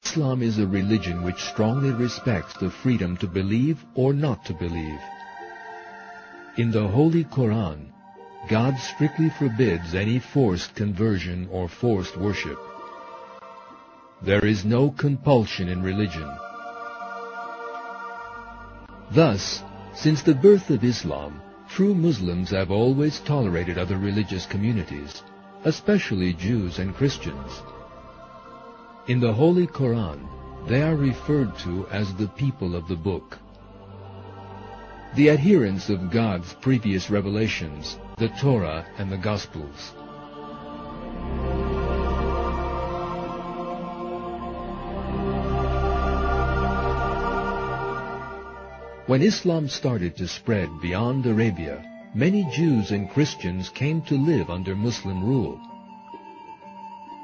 Islam is a religion which strongly respects the freedom to believe or not to believe. In the Holy Quran, God strictly forbids any forced conversion or forced worship. There is no compulsion in religion. Thus, since the birth of Islam, true Muslims have always tolerated other religious communities, especially Jews and Christians. In the Holy Quran, they are referred to as the people of the book. The adherents of God's previous revelations, the Torah and the Gospels. When Islam started to spread beyond Arabia, many Jews and Christians came to live under Muslim rule.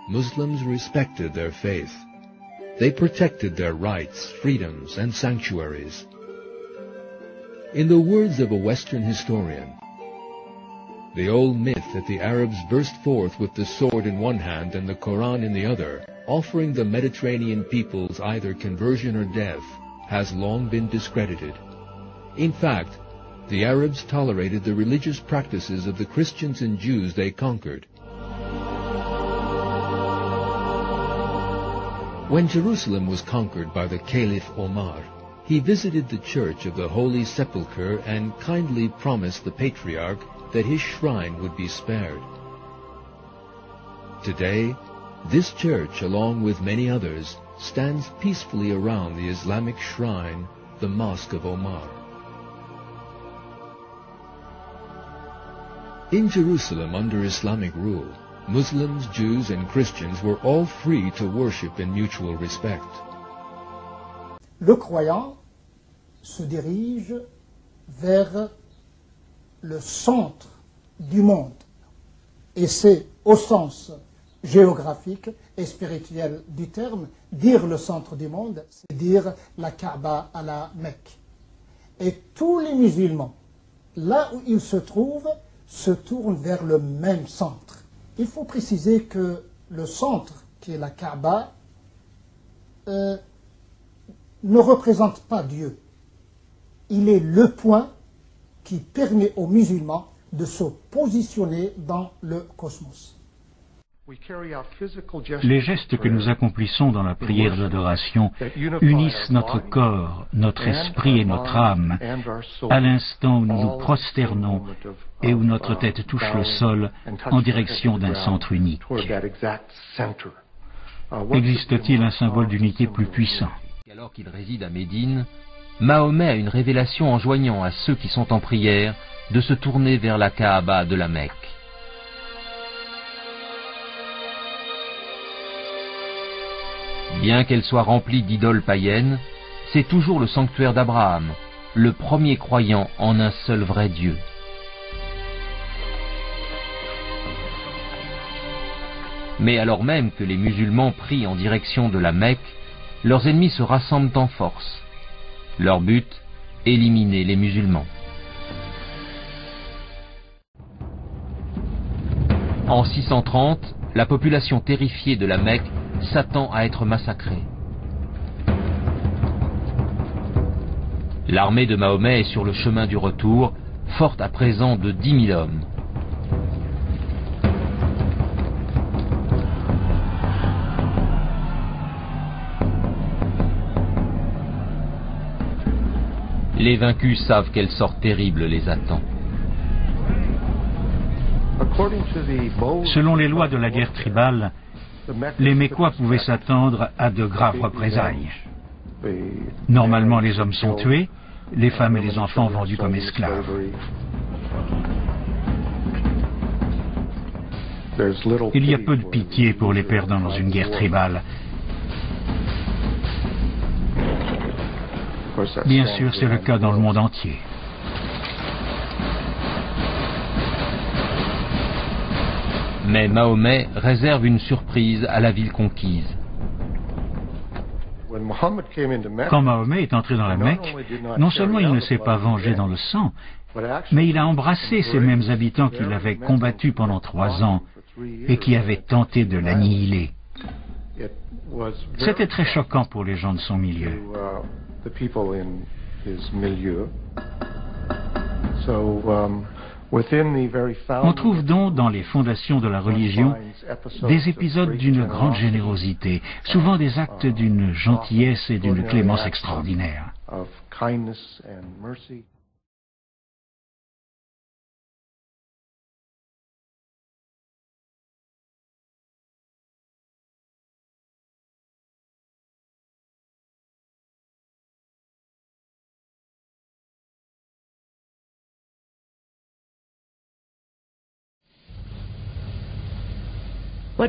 Muslims respected their faith. They protected their rights, freedoms, and sanctuaries. In the words of a Western historian, the old myth that the Arabs burst forth with the sword in one hand and the Quran in the other, offering the Mediterranean peoples either conversion or death, has long been discredited. In fact, the Arabs tolerated the religious practices of the Christians and Jews they conquered. When Jerusalem was conquered by the Caliph Omar, he visited the Church of the Holy Sepulchre and kindly promised the Patriarch that his shrine would be spared. Today, this church, along with many others, stands peacefully around the Islamic shrine, the Mosque of Omar. In Jerusalem under Islamic rule, Muslims, Jews, and Christians were all free to worship in mutual respect. Le croyant se dirige vers le centre du monde. Et c'est au sens géographique et spirituel du terme, dire le centre du monde, c'est dire la Kaaba à la Mecque. Et tous les musulmans, là où ils se trouvent, se tournent vers le même centre. Il faut préciser que le centre, qui est la Kaaba, ne représente pas Dieu. Il est le point qui permet aux musulmans de se positionner dans le cosmos. Les gestes que nous accomplissons dans la prière d'adoration unissent notre corps, notre esprit et notre âme à l'instant où nous nous prosternons et où notre tête touche le sol en direction d'un centre unique. Existe-t-il un symbole d'unité plus puissant? Alors qu'il réside à Médine, Mahomet a une révélation enjoignant à ceux qui sont en prière de se tourner vers la Kaaba de la Mecque. Bien qu'elle soit remplie d'idoles païennes, c'est toujours le sanctuaire d'Abraham, le premier croyant en un seul vrai Dieu. Mais alors même que les musulmans prient en direction de la Mecque, leurs ennemis se rassemblent en force. Leur but, éliminer les musulmans. En 630, la population terrifiée de la Mecque s'attend à être massacrée. L'armée de Mahomet est sur le chemin du retour, forte à présent de 10 000 hommes. Les vaincus savent quelle sorte terrible les attend. Selon les lois de la guerre tribale, les Mécois pouvaient s'attendre à de graves représailles. Normalement, les hommes sont tués, les femmes et les enfants vendus comme esclaves. Il y a peu de pitié pour les perdants dans une guerre tribale. Bien sûr, c'est le cas dans le monde entier. Mais Mahomet réserve une surprise à la ville conquise. Quand Mahomet est entré dans la Mecque, non seulement il ne s'est pas vengé dans le sang, mais il a embrassé ces mêmes habitants qu'il avait combattus pendant 3 ans et qui avaient tenté de l'annihiler. C'était très choquant pour les gens de son milieu. On trouve donc dans les fondations de la religion des épisodes d'une grande générosité, souvent des actes d'une gentillesse et d'une clémence extraordinaire.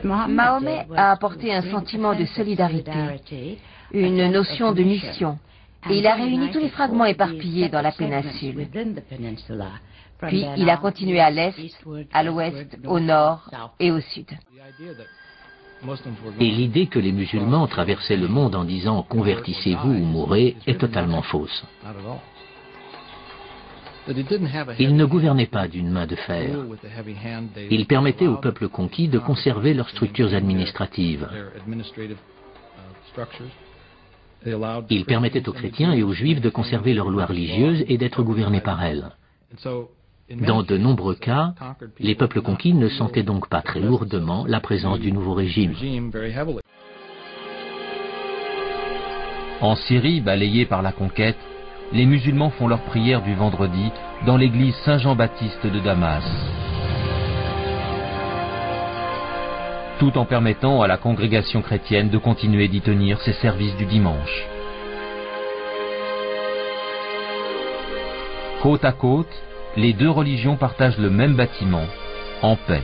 Mahomet a apporté un sentiment de solidarité, une notion de mission, et il a réuni tous les fragments éparpillés dans la péninsule. Puis il a continué à l'est, à l'ouest, au nord et au sud. Et l'idée que les musulmans traversaient le monde en disant « convertissez-vous ou mourrez » est totalement fausse. Ils ne gouvernaient pas d'une main de fer. Ils permettaient aux peuples conquis de conserver leurs structures administratives. Ils permettaient aux chrétiens et aux juifs de conserver leurs lois religieuses et d'être gouvernés par elles. Dans de nombreux cas, les peuples conquis ne sentaient donc pas très lourdement la présence du nouveau régime. En Syrie, balayée par la conquête, les musulmans font leur prière du vendredi dans l'église Saint-Jean-Baptiste de Damas, tout en permettant à la congrégation chrétienne de continuer d'y tenir ses services du dimanche. Côte à côte, les deux religions partagent le même bâtiment, en paix.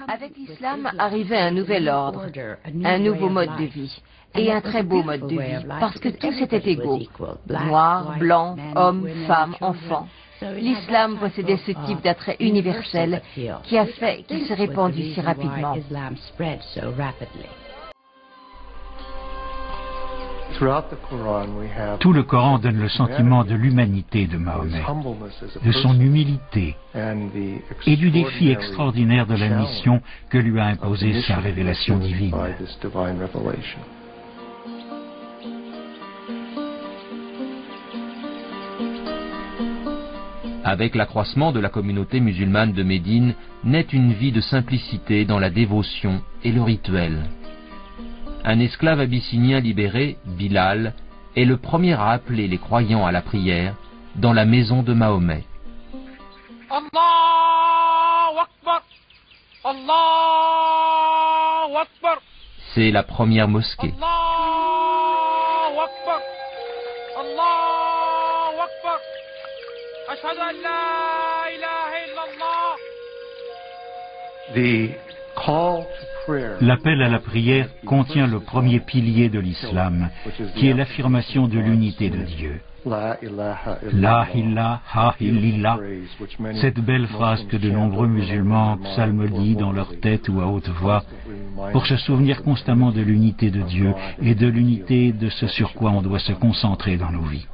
Avec l'islam arrivait un nouvel ordre, un nouveau mode de vie, et un très beau mode de vie, parce que tous étaient égaux, noirs, blancs, hommes, femmes, enfants. L'islam possédait ce type d'attrait universel qui a fait qu'il s'est répandu si rapidement. Tout le Coran donne le sentiment de l'humanité de Mahomet, de son humilité et du défi extraordinaire de la mission que lui a imposé sa révélation divine. Avec l'accroissement de la communauté musulmane de Médine, naît une vie de simplicité dans la dévotion et le rituel. Un esclave abyssinien libéré, Bilal, est le premier à appeler les croyants à la prière dans la maison de Mahomet. Allahu Akbar, Allahu Akbar. C'est la première mosquée. Allahu Akbar, Allahu Akbar. Ashhadu an la ilaha illallah. L'appel à la prière contient le premier pilier de l'islam, qui est l'affirmation de l'unité de Dieu. La ilaha illallah, cette belle phrase que de nombreux musulmans psalmodient dans leur tête ou à haute voix, pour se souvenir constamment de l'unité de Dieu et de l'unité de ce sur quoi on doit se concentrer dans nos vies.